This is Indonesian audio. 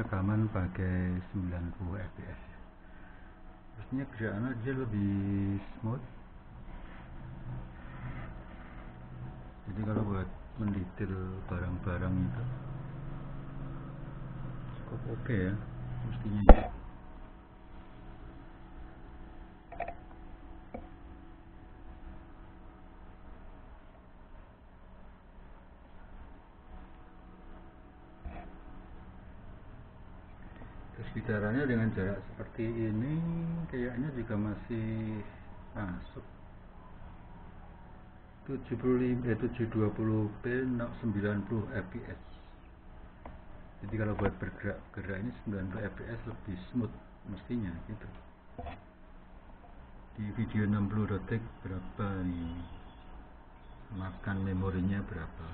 rekaman pakai 90 fps. Pastinya gerakannya dia lebih smooth, jadi kalau buat mendetail barang-barang itu cukup oke ya mestinya ya. Terus bicaranya dengan jarak seperti ini kayaknya juga masih masuk 720p 90 fps. Jadi kalau buat bergerak ini 90 fps lebih smooth mestinya gitu. Di video 60 detik berapa nih, makan memorinya berapa.